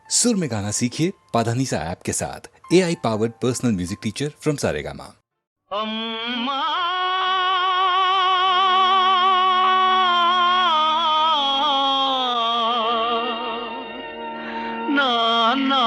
सुर में गाना सीखिए पाधानीसा ऐप के साथ। AI powered personal music teacher from Saregama. अम्मा नाना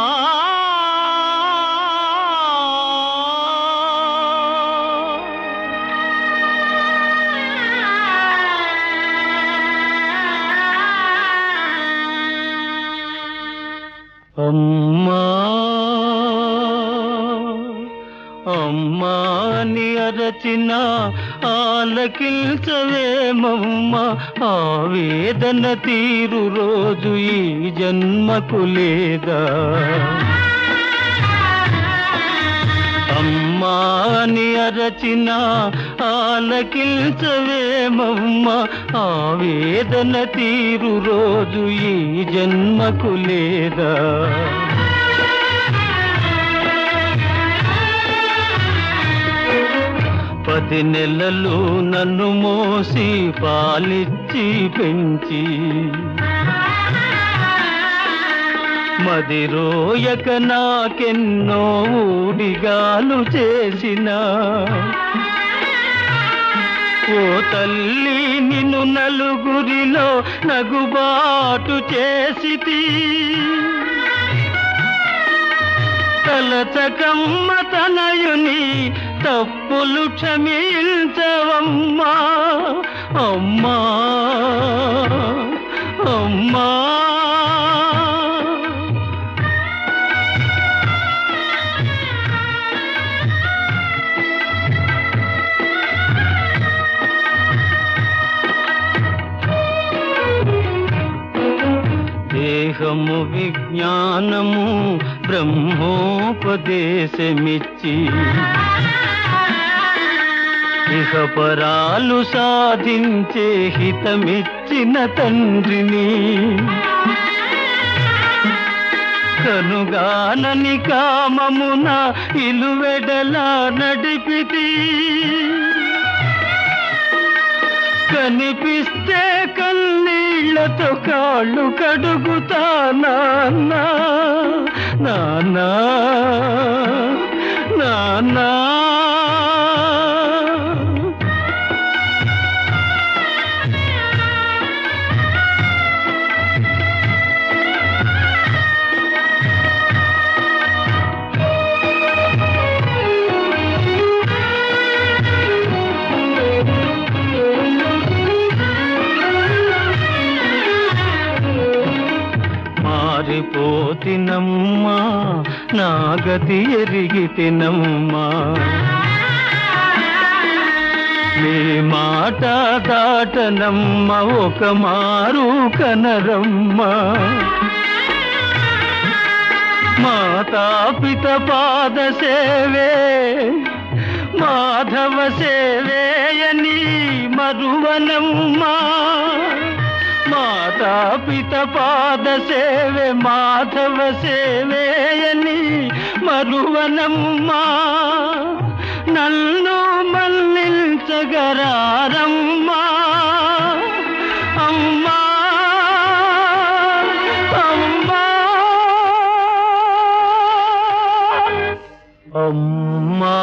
అమ్మా అమ్మా అని అరచిన ఆలకించవేమమ్మ ఆవేదన తీరు రోజు ఈ జన్మకు లేదా అమ్మా అని అరచిన ఆలకించవేమమ్మ ఆవేదన తీరు రోజు ఈ జన్మకు లేదా 10 నెలలు నన్ను మోసి పాలిచ్చి పెంచి మదిరోయక నాకెన్నో ఊడిగాలు చేసిన ఓ తల్లి నిన్ను నలుగురిలో నగుబాటు చేసితి తలచకమ్మ తనయుని తప్పులు క్షమించవమ్మా అమ్మా అమ్మా దేహము విజ్ఞానము బ్రహ్మోపదేశమిచ్చి ఇహపరాలు సాధించే హితమిచ్చిన తండ్రిని కనుగానని కామమున ఇలువెడలా నడిపితి కనిపిస్తే కన్నీళ్లతో కాళ్ళు కడుగుతా నాన్నా నాన్నా నాన్నా మారిపోతినమ్మా నా గతి ఎరిగితినమ్మా నీ మాట దాటనమ్మ ఒక మారు కనరమ్మా మాతాపిత పాద సేవే మాధవ సేవేయని మరువనమ్మా మాతాపిత పాద సేవే మాధవ సేవేయని మరువనమ్మా నన్ను మన్నించగరారమ్మా అమ్మా అమ్మా అమ్మా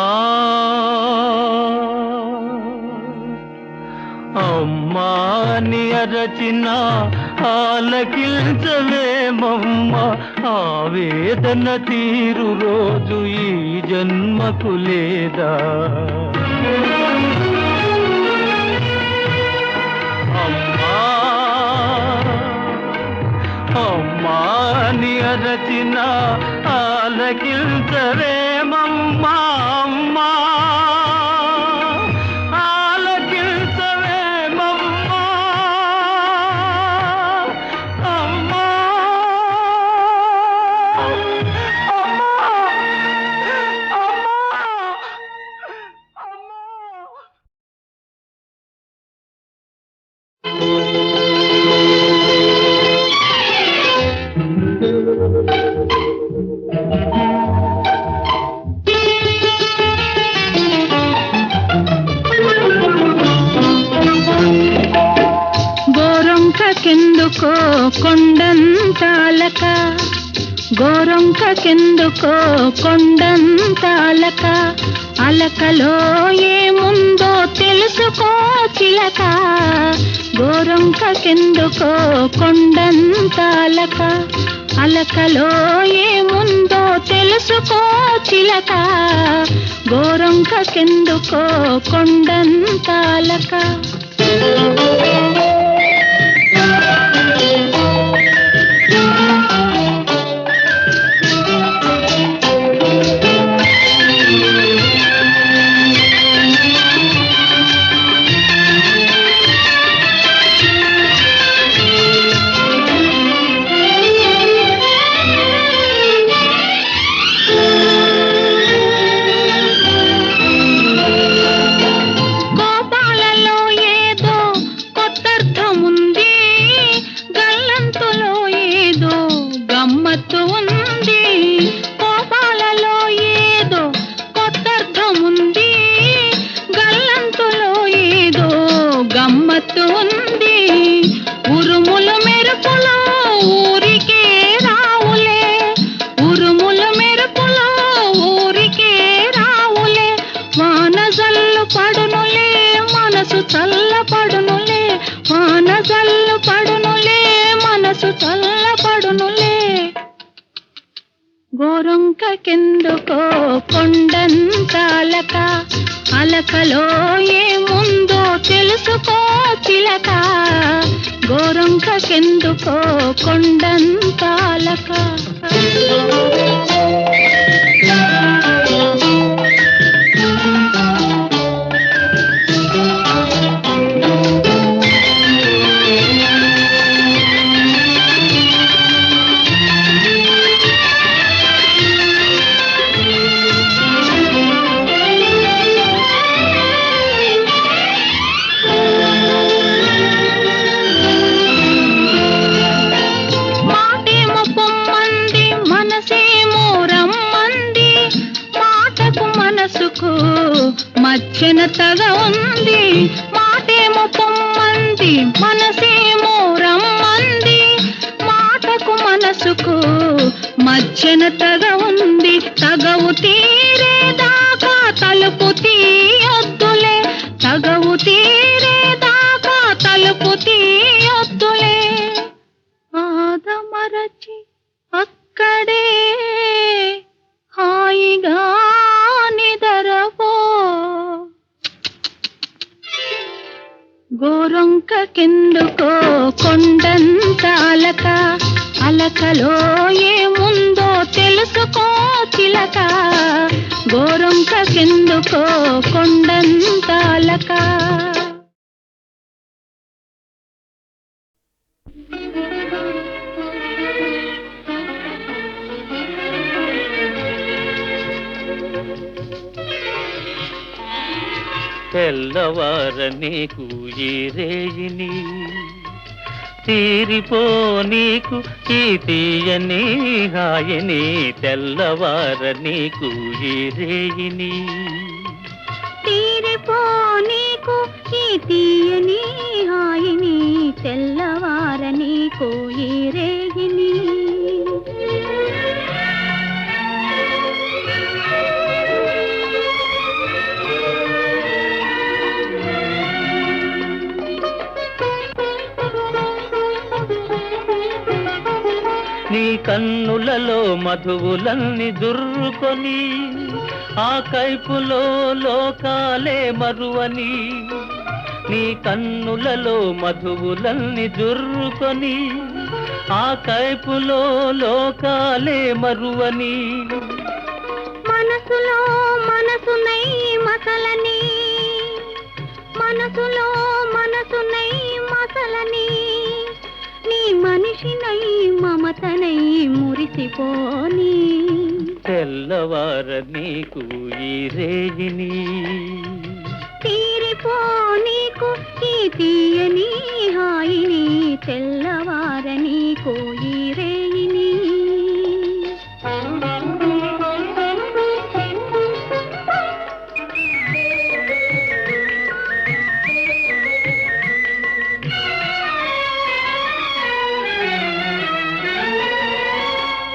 అమ్మా అని అరచిన ఆలకించవేమమ్మ ఆవేదన తీరు రోజు ఈ జన్మకు లేదా అమ్మా అమ్మా అని అరచిన ఆలకించవేమమ్మా అమ్మా గోరొంకకెందుకో కొండంత అలక, అలకలో ఏముందో తెలుసుకో చిలక. గోరొంకకెందుకో కొండంత అలక, అలకలో ఏముందో తెలుసుకో చిలక. గోరొంకకెందుకో కొండంత అలక. ఉరుముల మెరుపులో ఊరికే రావులే, ఉరుముల మెరుపులో ఊరికే రావులే. వాన జల్లు పడునులే మనసు చల్ల పడునులే, వాన జల్లు పడునులే మనసు చల్ల పడునులే. గోరొంకకెందుకో కొండంత అలక, అలకలో ఏముందో తెలుసుకో చిలక. గోరొంకకెందుకో కొండంత అలక. మధ్యన తగ ఉంది మాటేమో పొమ్మంది, మనసేమో రమ్మంది. మాటకు మనసుకు మధ్యన తగ ఉంది, తగవు తీరేదాకా తలుపు తీయొద్దులే, తగవు తీరేదాకా తలుపు తీయొద్దులే. ఆదమరచి అక్కడే హాయిగా నిదరపో. గోరొంకకెందుకో కొండంత అలక, అలకలో ఏముందో తెలుసుకో చిలక. గోరొంకకెందుకో కొండంత అలక. తెల్లవార నీకు ఈ రేయిని, తీరిపో నీకు ఈ తీయని హాయిని. తెల్లవార నీకు ఈ రేయిని, తీరిపో నీకు ఈ తీయని హాయిని. తెల్లవార నీకు ఈ రేయిని. నీ కన్నులలో మధువులన్నీ దుర్రుకొని, ఆ కైపులో లోకాలే మరువని. నీ కన్నులలో మధువులన్నీ దుర్రుకొని, ఆ కైపులో లోకాలే మరువని. మనసులో మనసునై మసలని, మనసులో మనసునై మసలని. నీ మనిషినై మమతనై మురిసిపోని. తెల్లవార నీకు ఈ రేయిని, తీరిపో నీకు ఈ తీయని హాయిని. తెల్లవార నీకు ఈ రేయిని.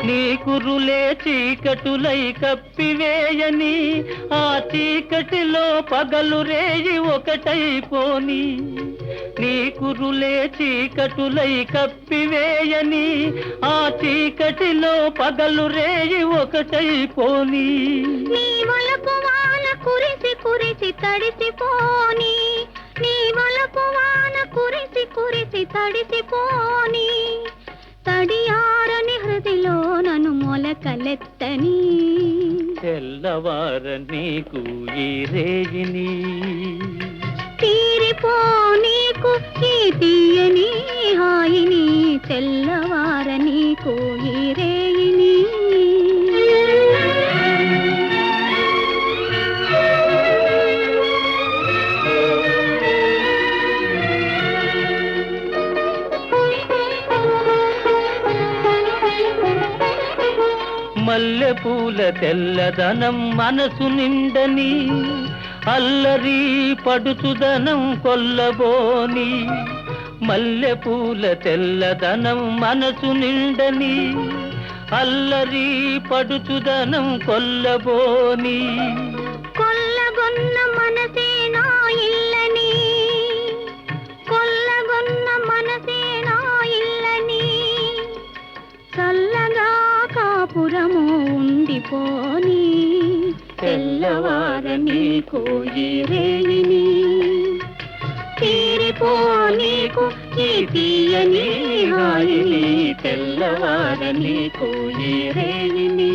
నీ నీ కురులే చీకటులై కప్పివేయని ఆ చీకటిలో పగలు రేయి ఒకటైపోని నీ కురులే చీకటులై కప్పివేయని ఆ చీకటిలో పగలు రేయి ఒకటైపోని నీ వలపు వాన కురిసి కురిసి తడిసిపోని నీ వలపు వాన కురిసి కురిసి తడిసిపోని తడియారని హృదిలో నన్ను మొలకలెత్తని తెల్లవార నీకు ఈ రేగిని తీరిపో నీకు ఈ తీయని హాయిని తెల్లవార నీకు ఈ రేగిని మల్లెపూల తెల్లదనం మనసు నిండని అల్లరి పడుచుదనం కొల్లబోని మల్లెపూల తెల్లదనం మనసు నిండని అల్లరి పడుచుదనం కొల్లబోని కొల్లగొన్న మనసే నా ఇల్లని కొల్లగొన్న మనసే నా ఇల్లని చల్లగా కాపురము ఉండిపోని తెల్లవార నీకు ఈ రేగిని తీరిపో నీకు ఈ తీయని హాయిని తెల్లవార నీకు ఈ రేగిని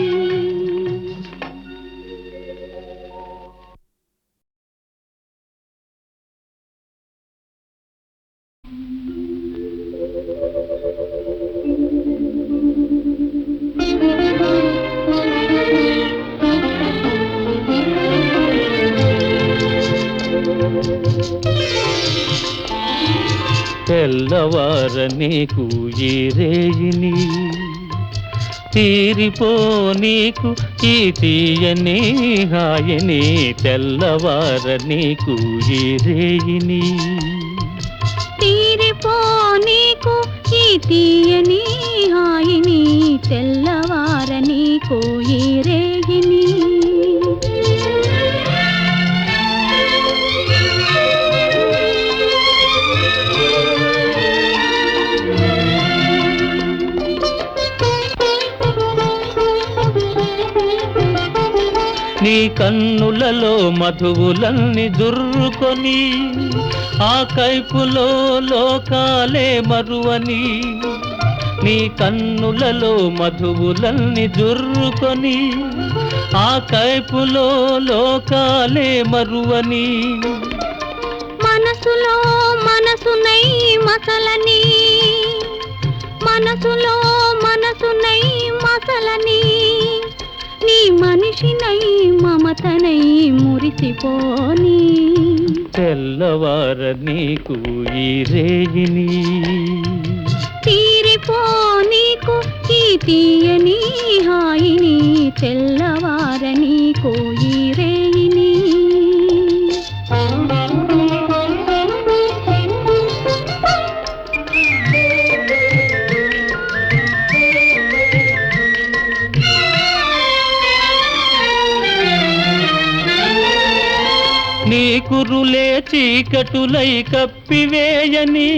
తెల్లవార నీకు ఈ రేగిని తీరిపో నీకు ఈ తీయని హాయిని తెల్లవార నీకు ఈ రేగిని తీరిపో నీకు ఈ తీయని హాయిని తెల్లవార నీకు ఈ రేగిని నీ కన్నులలో మధువులన్నీ దుర్రుకొని ఆ కైపులో లోకాలే మరువని నీ కన్నులలో మధువులన్నీ దుర్రుకొని ఆ కైపులో లోకాలే మరువని మనసులో మనసునై మసలని మనసులో మనసునై మసలని నీ మనిషినై మమతనై మురిసిపోని తెల్లవార నీకు ఈ రేగిని తీరిపో నీకు ఈ తీయని హాయిని తెల్లవార నీకు ఈ రేగిని నీ కురులే చీకటులై కప్పివేయని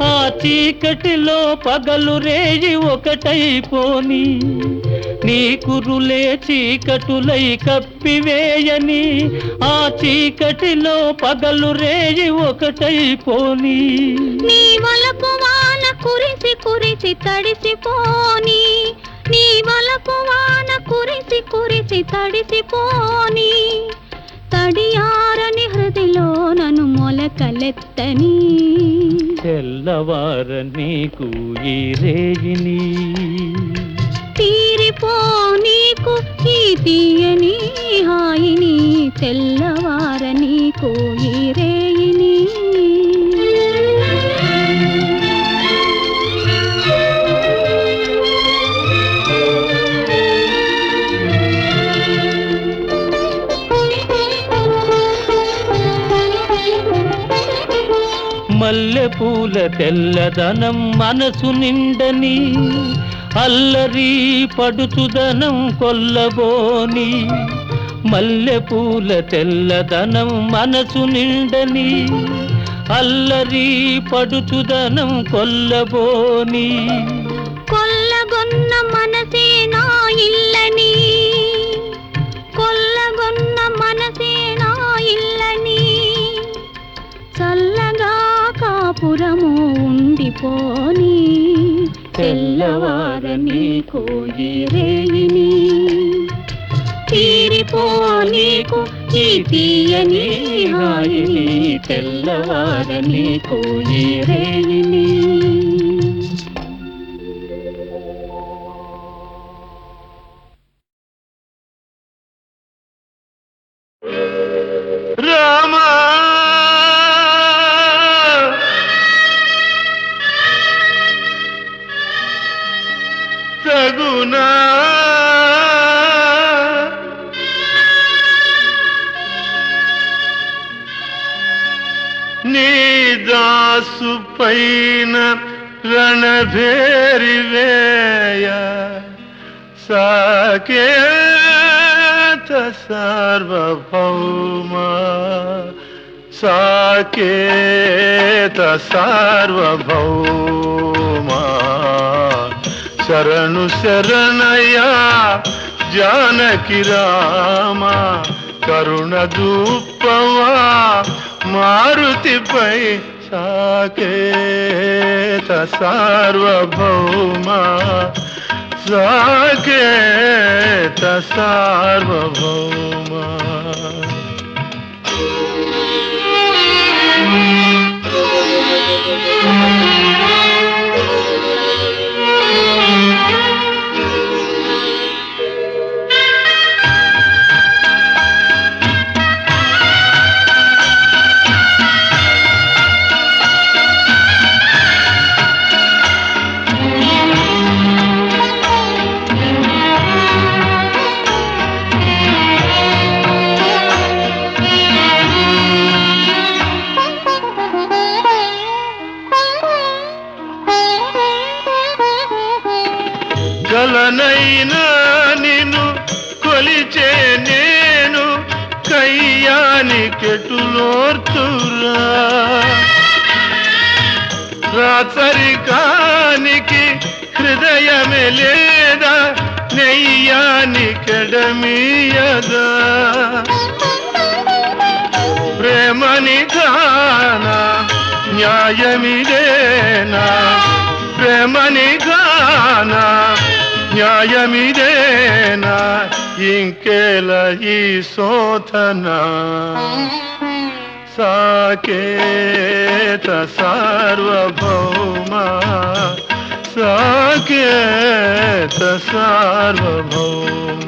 ఆ చీకటిలో పగలు రేయి ఒకటైపోని నీ కురులే చీకటులై కప్పివేయని ఆ చీకటిలో పగలు రేయి ఒకటైపోని నీ వలపు వాన కురిసి కురిసి తడిసిపోని నీ వలపు వాన కురిసి కురిసి తడిసిపోని తడియారని హృదిలో నన్ను మొలకలెత్తని తెల్లవార నీకు ఈ రేగిని తీరిపో నీకు ఈ తీయని హాయిని తెల్లవార నీకు ఈ రేగిని మల్లెపూల తెల్లదనం మనసు నిండని అల్లరి పడుచుదనం కొల్లబోని మల్లెపూల తెల్లదనం మనసు నిండని అల్లరి పడుచుదనం కొల్లబోని కొల్లగొన్న మనసే నా ఇల్లని కొల్లగొన్న మనసే నా ఇల్లని చల్లగా కాపురము ఉండిపోని తెల్లవారని కోయి రేయిని తీరిపోనీకు ఈ తీయని హాయిని తెల్లవారని కోయి రేయిని. రామా తగునా నీ దాసు పైన రణభేరి వేయ సాకేత సార్వభౌమ సాకేత సార్వభౌమ శరణు శరణయ జానకి రామ కరుణ దూపవా మారుతిపై సాకేత సార్వభౌమ సాకేత సార్వభౌమ. కలనైనా నిన్ను కొలిచే నేను కయ్యానికెటులోర్తురా రాచరికానికి హృదయమే లేదా నెయ్యానికెడమీయదా ప్రేమని గానా న్యాయమిదేనా ప్రేమని గానా న్యాయమిదేనా ఇంకేల ఈ శోధన సాకేత సార్వభౌమ సాకేత సార్వభౌమ.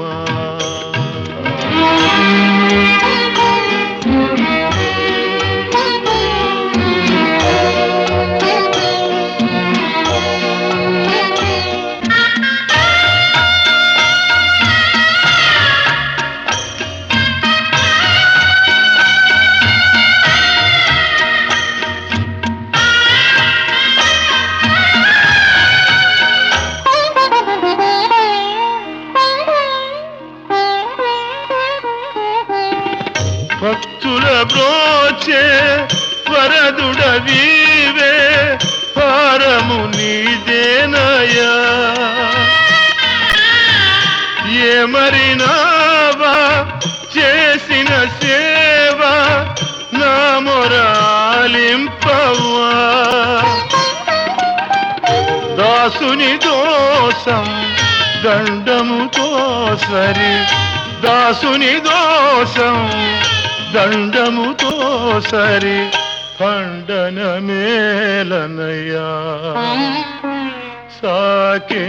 భక్తుల బ్రోచే వరదుడవీవే పారము నీదేనయా ఏమరినావా చేసిన సేవ నా మొరాలింపవా దాసుని దోషం దండముతో సరి దాసుని దోషం దండముతో సరి ఖండన మేలనయ్యా సాకేత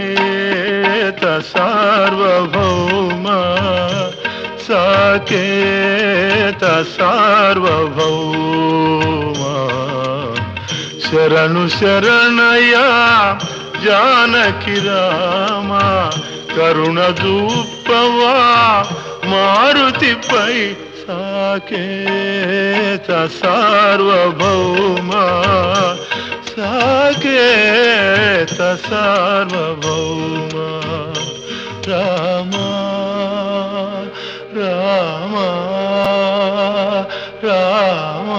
సార్వభౌమ సాకేత సార్వభౌమ శరణు శరణయ్యా జానకి రామ కరుణ దూపవా మారుతిపై సాకేత సార్వభౌమ సాకేత సార్వభౌమ రామ రామ రామ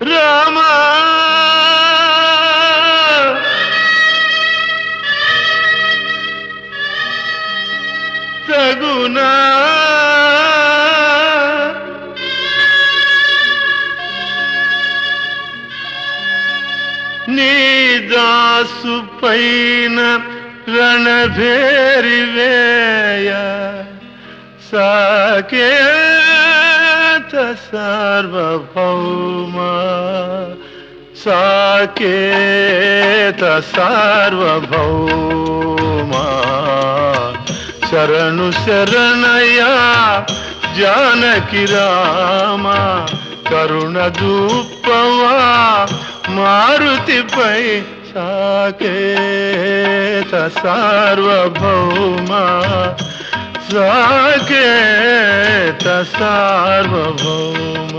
రామ సగునా నీ దాసు పైన రణభేరి వేయ సాకేత సార్వభౌమ సాకేత సార్వభౌమ శరణు శరణయ జానకి రామ కరుణ దూపవా మారుతిపై సాకేత సార్వభౌమ సాకేత సార్వభౌమ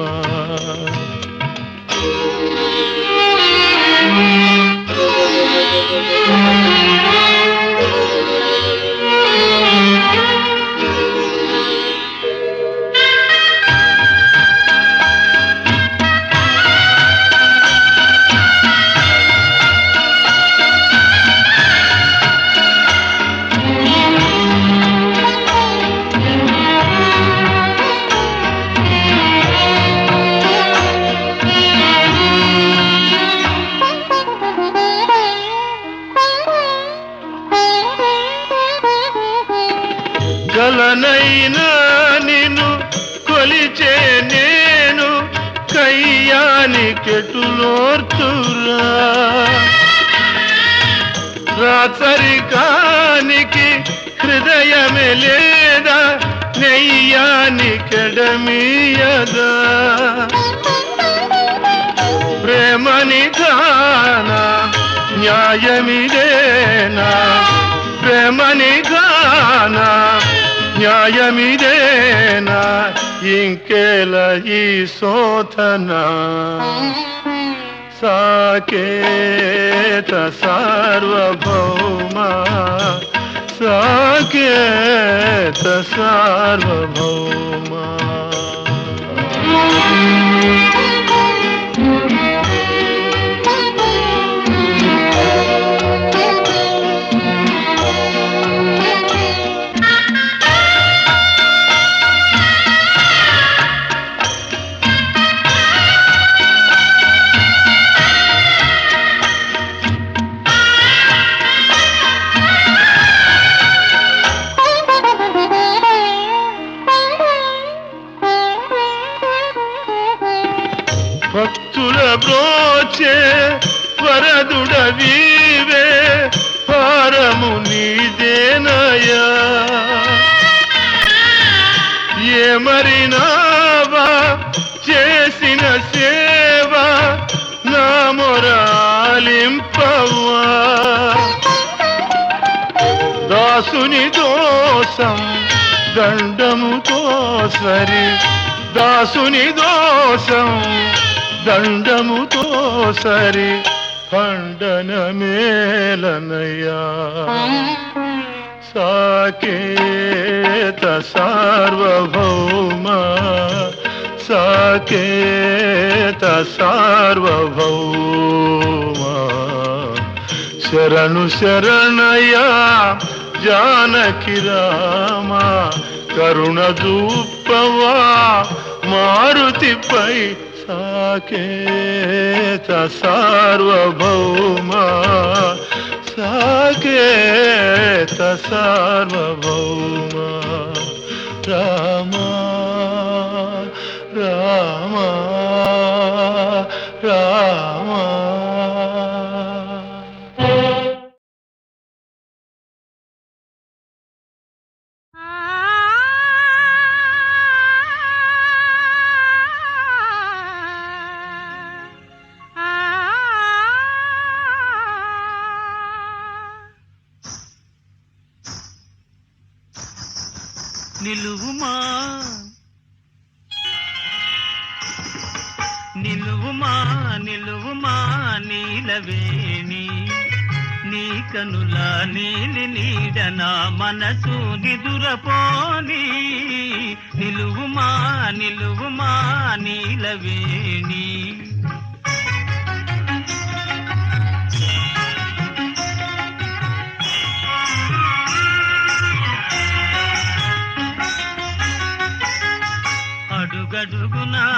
గలనైనా నిన్ను కొలిచే నేను కయ్యానికెటులోర్చురా రాచరికానికి హృదయమే లేదా నెయ్యానికెడమీయదా ప్రేమని గానా న్యాయమిదేనా ప్రేమని గానా న్యాయమిదేనా ఇంకేల ఈ శోధన సాకేత సార్వభౌమ సాకేత సార్వభౌమ భక్తుల బ్రోచే వరదుడవీవే భారము నీదేనయా ఏమరినావా చేసిన సేవ నా మొరాలింపవా దాసుని దోషం దండముతో సరి దాసుని దోషం దండముతో సరి ఖండన మేలనయా సాకేత సార్వభౌమ సాకేత సార్వభౌమ శరణు శరణయా జానకి రామ కరుణ దూపవా మారుతిపై సాకేత సార్వభౌమ సాకేత సార్వభౌమ రామ రామ రామ నిలువుమా నీలవేణి నీ కనుల నీలి నీడ నా మనసు నిదురపోని నిలువుమా నిలువుమా నీలవేణి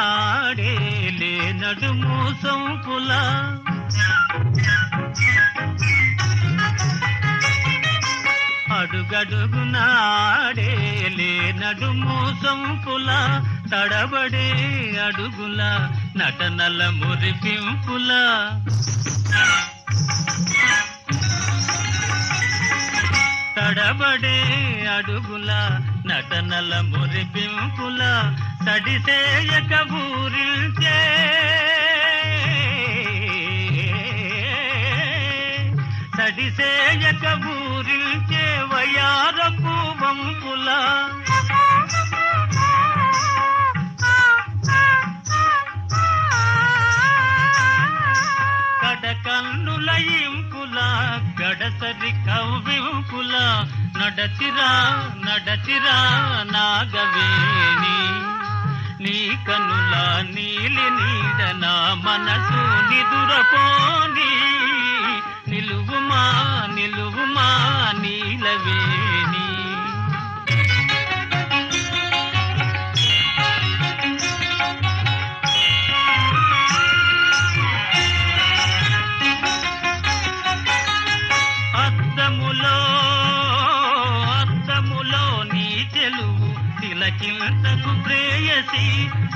అడుగడుగునాడేలే నడుము సొంపుల అడుగడుగునాడేలే నడుము సొంపుల తడబడే అడుగుల నటనల మురిపింపుల తడబడే అడుగుల నటనల మురిపింపుల తడిసేయక ఊరిల్చే తడిసేయక ఊరిల్చే వయారపు వంపుల కడకన్నుల ఇంపుల గడసరి కవ్వింపుల నడచిరా నడచిరా నాగవేణి నీ కనుల నీలి నీడ నా మనసు నిదురపోని నిలువుమా నిలువుమా నీలవేణి అద్దములో నీ చెలువు తిలకింతకు ప్రేయసి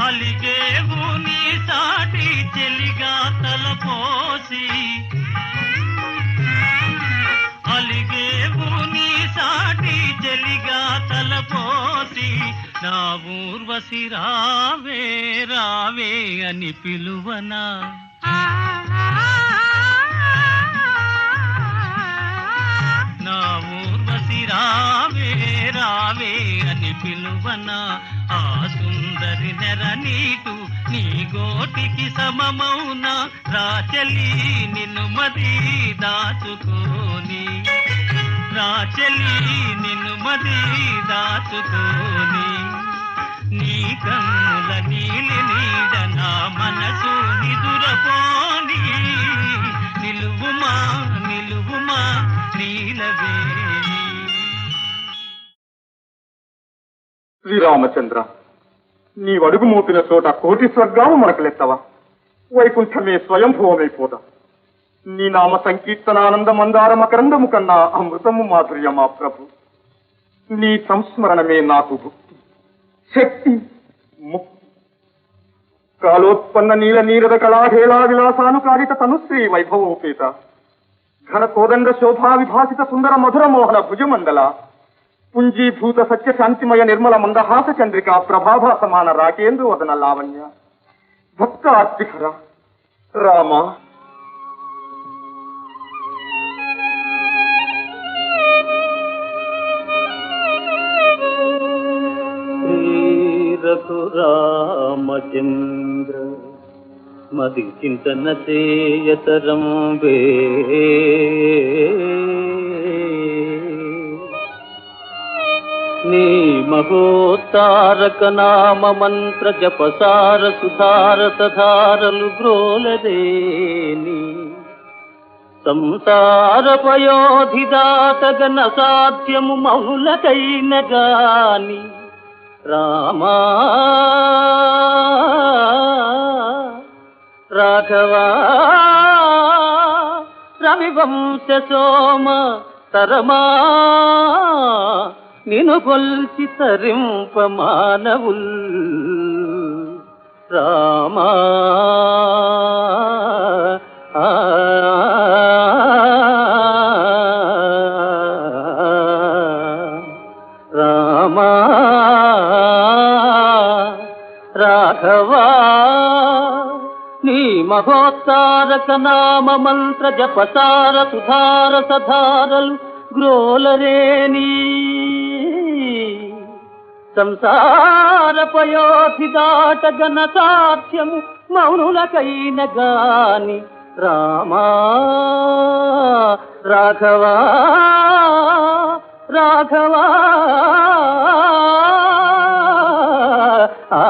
అలిగేవు నీ సాటి చెలిగా తలపోసి అలిగేవు నీ సాటి చెలిగా తలపోసి నా ఊర్వశి రావే రావే అని పిలువనా నా ఊర్వశి రావే రావే అని పిలువనా ఆ సుందరి నెర నీటు నీ గోటికి సమమౌన రాచలి నిన్ను మది దాచుకోని రాచలి నిన్ను మది దాచుకోని నీ కన్నుల నీలి నీడ నా మనసు నిదురపోని నిలువుమా నిలువుమా నీలవేణి. శ్రీరామచంద్ర, నీవడుగు మోపిన చోట కోటి స్వర్గాము మనకులెత్తవా? వైకుంఠమే స్వయంభూవమైపోదా? నీ నామ సంకీర్తనానంద మందార మకరందము కన్నా అమృతము మాధుర్యమా ప్రభు. నీ సంస్మరణమే నాకు భుక్తి, శక్తి, ముక్తి. కాలోత్పన్న నీల నీరద కళాహేళా విలాసానుకారిత తనుశ్రీ వైభవోపేత ఘన కోదండ శోభా విభాసిత సుందర మధుర మోహన భుజమండల పుంజీభూత సత్య శాంతిమయ నిర్మల మందహాస చంద్రిక ప్రభాభా సమాన రాకేంద్ర వదన లావణ్య భక్త ఆర్తిహర రామ. రఘురామచంద్ర మది చింతన చేయతరం వే నీ మహోత్తారక నామ మంత్ర జపసార సుధార తధారలు గ్రోలదేని సంసార పయోధిదాతగన సాధ్యము మౌలకైన గాని రామా రాఘవా రవివంశ సోమ తరమా నిను కొల్చి తరింప మానవుల్ రామా రామా రాఘవా నీ మహోత్తారక నామ మంత్ర జపసార సుధార సధారలు గ్రోలరేని సంసార పయోధి దాట గణ సాధ్యము మౌనులకైన గాని రామా రాఘవా రాఘవా ఆ